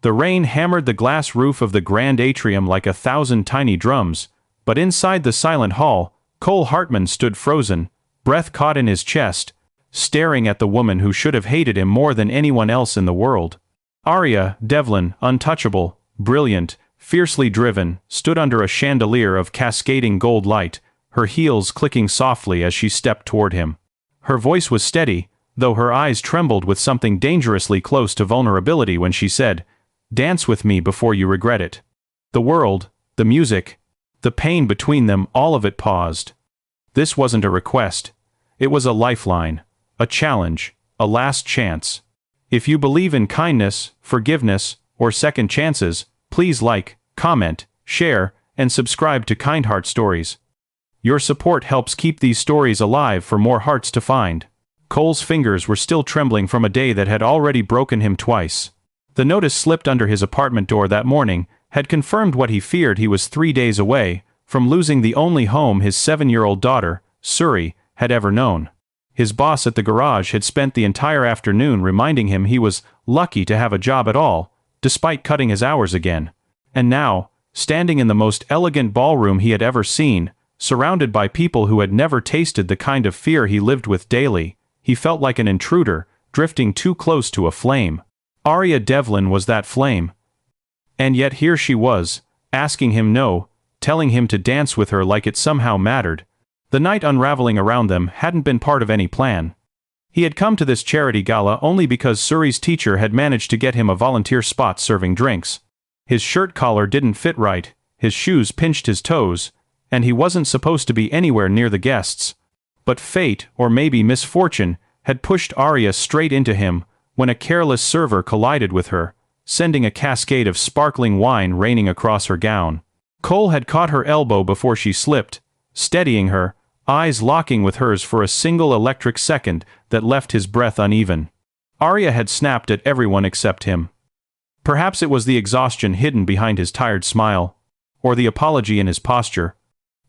The rain hammered the glass roof of the grand atrium like 1,000 tiny drums, but inside the silent hall, Cole Hartman stood frozen, breath caught in his chest, staring at the woman who should have hated him more than anyone else in the world. Aria Devlin, untouchable, brilliant, fiercely driven, stood under a chandelier of cascading gold light, her heels clicking softly as she stepped toward him. Her voice was steady, though her eyes trembled with something dangerously close to vulnerability when she said, "Dance with me before you regret it." The world, the music, the pain between them, all of it paused. This wasn't a request. It was a lifeline, a challenge, a last chance. If you believe in kindness, forgiveness, or second chances, please like, comment, share, and subscribe to Kind Heart Stories. Your support helps keep these stories alive for more hearts to find. Cole's fingers were still trembling from a day that had already broken him twice. The notice slipped under his apartment door that morning had confirmed what he feared. He was 3 days away from losing the only home his 7-year-old daughter, Suri, had ever known. His boss at the garage had spent the entire afternoon reminding him he was lucky to have a job at all, despite cutting his hours again. And now, standing in the most elegant ballroom he had ever seen, surrounded by people who had never tasted the kind of fear he lived with daily, he felt like an intruder, drifting too close to a flame. Aria Devlin was that flame. And yet here she was, asking him no, telling him to dance with her like it somehow mattered. The night unraveling around them hadn't been part of any plan. He had come to this charity gala only because Suri's teacher had managed to get him a volunteer spot serving drinks. His shirt collar didn't fit right, his shoes pinched his toes, and he wasn't supposed to be anywhere near the guests. But fate, or maybe misfortune, had pushed Aria straight into him when a careless server collided with her, sending a cascade of sparkling wine raining across her gown. Cole had caught her elbow before she slipped, steadying her, eyes locking with hers for a single electric second that left his breath uneven. Aria had snapped at everyone except him. Perhaps it was the exhaustion hidden behind his tired smile, or the apology in his posture,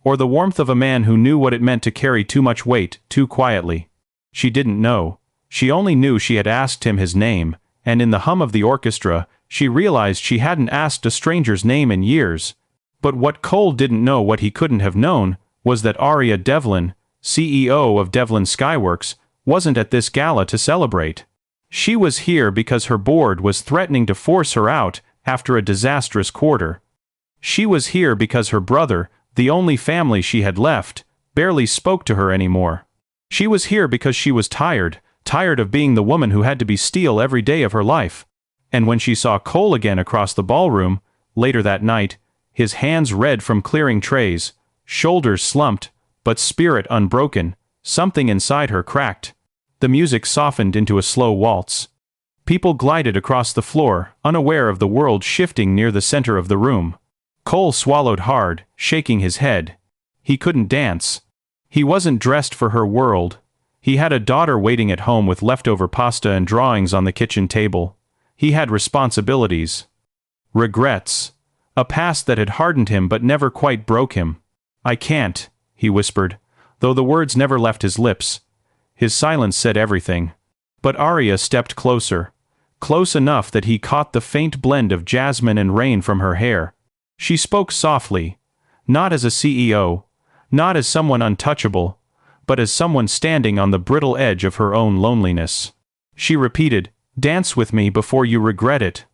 or the warmth of a man who knew what it meant to carry too much weight too quietly. She didn't know. She only knew she had asked him his name, and in the hum of the orchestra, she realized she hadn't asked a stranger's name in years. But what Cole didn't know, what he couldn't have known, was that Aria Devlin, CEO of Devlin Skyworks, wasn't at this gala to celebrate. She was here because her board was threatening to force her out after a disastrous quarter. She was here because her brother, the only family she had left, barely spoke to her anymore. She was here because she was tired of being the woman who had to be still every day of her life. And when she saw Cole again across the ballroom, later that night, his hands red from clearing trays, shoulders slumped, but spirit unbroken, something inside her cracked. The music softened into a slow waltz. People glided across the floor, unaware of the world shifting near the center of the room. Cole swallowed hard, shaking his head. He couldn't dance. He wasn't dressed for her world. He had a daughter waiting at home with leftover pasta and drawings on the kitchen table. He had responsibilities. Regrets. A past that had hardened him but never quite broke him. "I can't," he whispered, though the words never left his lips. His silence said everything. But Aria stepped closer. Close enough that he caught the faint blend of jasmine and rain from her hair. She spoke softly, not as a CEO, not as someone untouchable, but as someone standing on the brittle edge of her own loneliness. She repeated, "Dance with me before you regret it."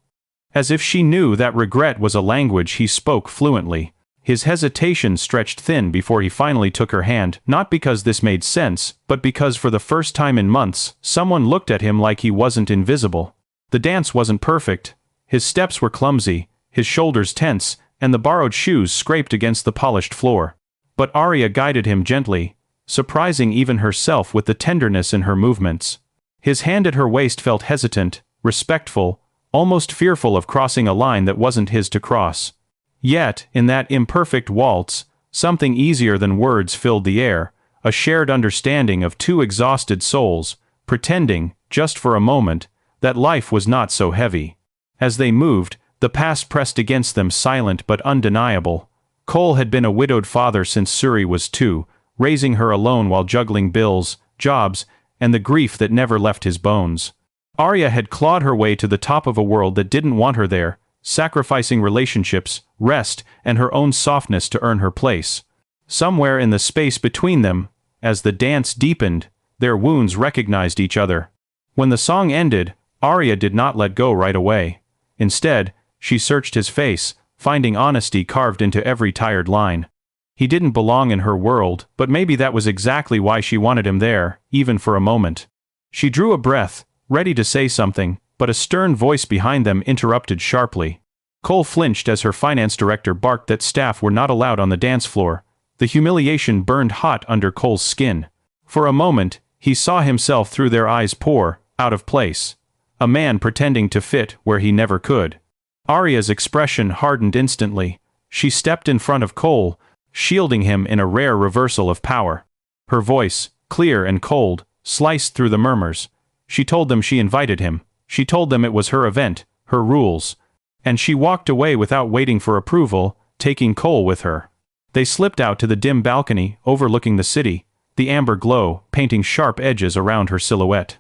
As if she knew that regret was a language he spoke fluently. His hesitation stretched thin before he finally took her hand, not because this made sense, but because for the first time in months, someone looked at him like he wasn't invisible. The dance wasn't perfect. His steps were clumsy, his shoulders tense, and the borrowed shoes scraped against the polished floor. But Aria guided him gently, surprising even herself with the tenderness in her movements. His hand at her waist felt hesitant, respectful, almost fearful of crossing a line that wasn't his to cross. Yet, in that imperfect waltz, something easier than words filled the air, a shared understanding of two exhausted souls, pretending, just for a moment, that life was not so heavy. As they moved, the past pressed against them, silent but undeniable. Cole had been a widowed father since Suri was 2, raising her alone while juggling bills, jobs, and the grief that never left his bones. Aria had clawed her way to the top of a world that didn't want her there, sacrificing relationships, rest, and her own softness to earn her place. Somewhere in the space between them, as the dance deepened, their wounds recognized each other. When the song ended, Aria did not let go right away. Instead, she searched his face, finding honesty carved into every tired line. He didn't belong in her world, but maybe that was exactly why she wanted him there, even for a moment. She drew a breath, ready to say something, but a stern voice behind them interrupted sharply. Cole flinched as her finance director barked that staff were not allowed on the dance floor. The humiliation burned hot under Cole's skin. For a moment, he saw himself through their eyes, poor, out of place. A man pretending to fit where he never could. Aria's expression hardened instantly. She stepped in front of Cole, shielding him in a rare reversal of power. Her voice, clear and cold, sliced through the murmurs. She told them she invited him. She told them it was her event, her rules. And she walked away without waiting for approval, taking Cole with her. They slipped out to the dim balcony overlooking the city, the amber glow painting sharp edges around her silhouette.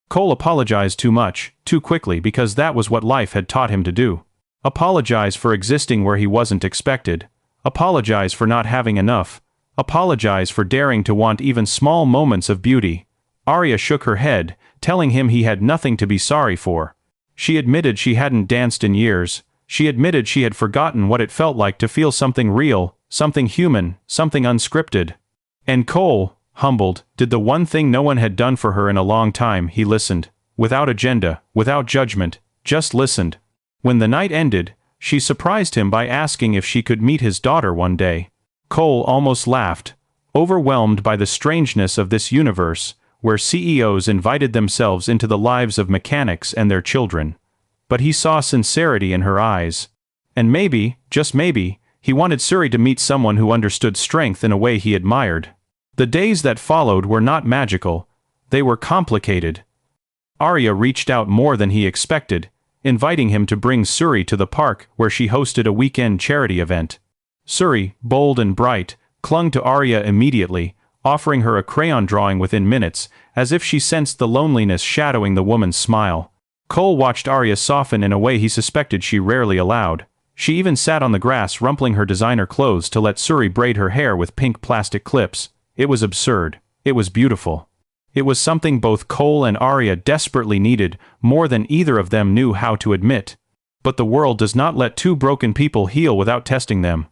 Cole apologized too much, too quickly, because that was what life had taught him to do. Apologize for existing where he wasn't expected. Apologize for not having enough. Apologize for daring to want even small moments of beauty. Aria shook her head, telling him he had nothing to be sorry for. She admitted she hadn't danced in years. She admitted she had forgotten what it felt like to feel something real, something human, something unscripted. And Cole, humbled, did the one thing no one had done for her in a long time. He listened. Without agenda, without judgment, just listened. When the night ended, she surprised him by asking if she could meet his daughter one day. Cole almost laughed, overwhelmed by the strangeness of this universe, where CEOs invited themselves into the lives of mechanics and their children. But he saw sincerity in her eyes. And maybe, just maybe, he wanted Suri to meet someone who understood strength in a way he admired. The days that followed were not magical. They were complicated. Aria reached out more than he expected, inviting him to bring Suri to the park where she hosted a weekend charity event. Suri, bold and bright, clung to Aria immediately, offering her a crayon drawing within minutes, as if she sensed the loneliness shadowing the woman's smile. Cole watched Aria soften in a way he suspected she rarely allowed. She even sat on the grass rumpling her designer clothes to let Suri braid her hair with pink plastic clips. It was absurd. It was beautiful. It was something both Cole and Aria desperately needed, more than either of them knew how to admit. But the world does not let two broken people heal without testing them.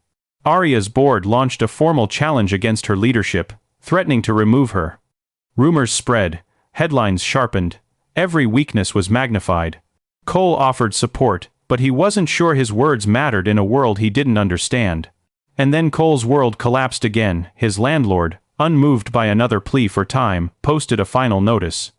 Aria's board launched a formal challenge against her leadership, threatening to remove her. Rumors spread, headlines sharpened, every weakness was magnified. Cole offered support, but he wasn't sure his words mattered in a world he didn't understand. And then Cole's world collapsed again. His landlord, unmoved by another plea for time, posted a final notice.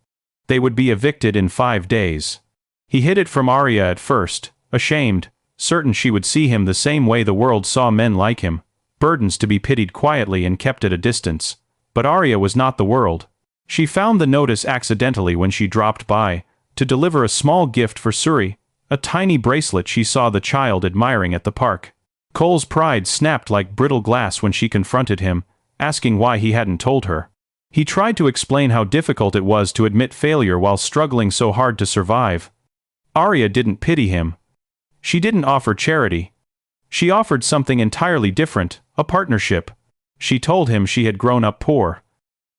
They would be evicted in 5 days. He hid it from Aria at first, ashamed, certain she would see him the same way the world saw men like him, burdens to be pitied quietly and kept at a distance. But Aria was not the world. She found the notice accidentally when she dropped by, to deliver a small gift for Suri, a tiny bracelet she saw the child admiring at the park. Cole's pride snapped like brittle glass when she confronted him, asking why he hadn't told her. He tried to explain how difficult it was to admit failure while struggling so hard to survive. Aria didn't pity him. She didn't offer charity. She offered something entirely different, a partnership. She told him she had grown up poor.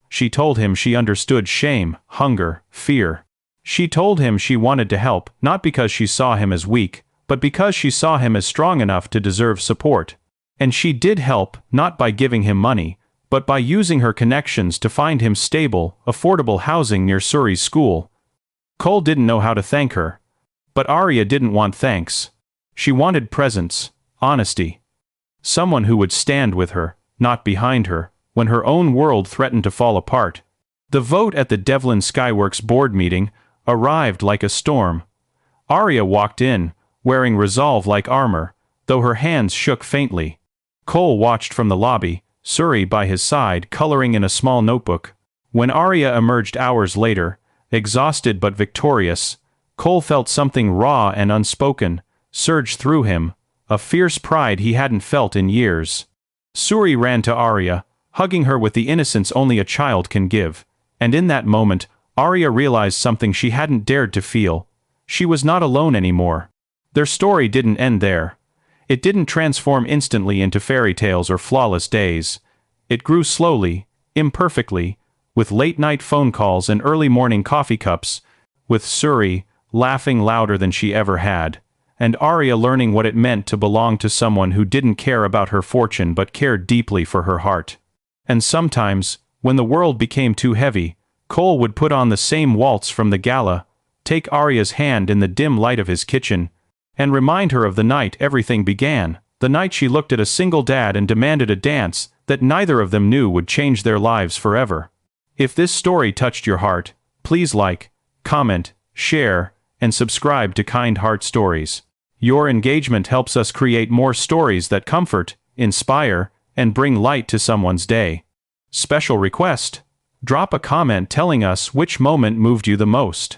She told him she understood shame, hunger, fear. She told him she wanted to help, not because she saw him as weak, but because she saw him as strong enough to deserve support. And she did help, not by giving him money, but by using her connections to find him stable, affordable housing near Suri's school. Cole didn't know how to thank her. But Aria didn't want thanks. She wanted presence, honesty. Someone who would stand with her, not behind her, when her own world threatened to fall apart. The vote at the Devlin Skyworks board meeting arrived like a storm. Aria walked in, wearing resolve like armor, though her hands shook faintly. Cole watched from the lobby, Suri by his side coloring in a small notebook. When Aria emerged hours later, exhausted but victorious, Cole felt something raw and unspoken surge through him, a fierce pride he hadn't felt in years. Suri ran to Aria, hugging her with the innocence only a child can give, and in that moment, Aria realized something she hadn't dared to feel. She was not alone anymore. Their story didn't end there. It didn't transform instantly into fairy tales or flawless days. It grew slowly, imperfectly, with late-night phone calls and early morning coffee cups, with Suri laughing louder than she ever had, and Aria learning what it meant to belong to someone who didn't care about her fortune but cared deeply for her heart. And sometimes, when the world became too heavy, Cole would put on the same waltz from the gala, take Aria's hand in the dim light of his kitchen, and remind her of the night everything began, the night she looked at a single dad and demanded a dance that neither of them knew would change their lives forever. If this story touched your heart, please like, comment, share, and subscribe to Kind Heart Stories. Your engagement helps us create more stories that comfort, inspire, and bring light to someone's day. Special request: drop a comment telling us which moment moved you the most.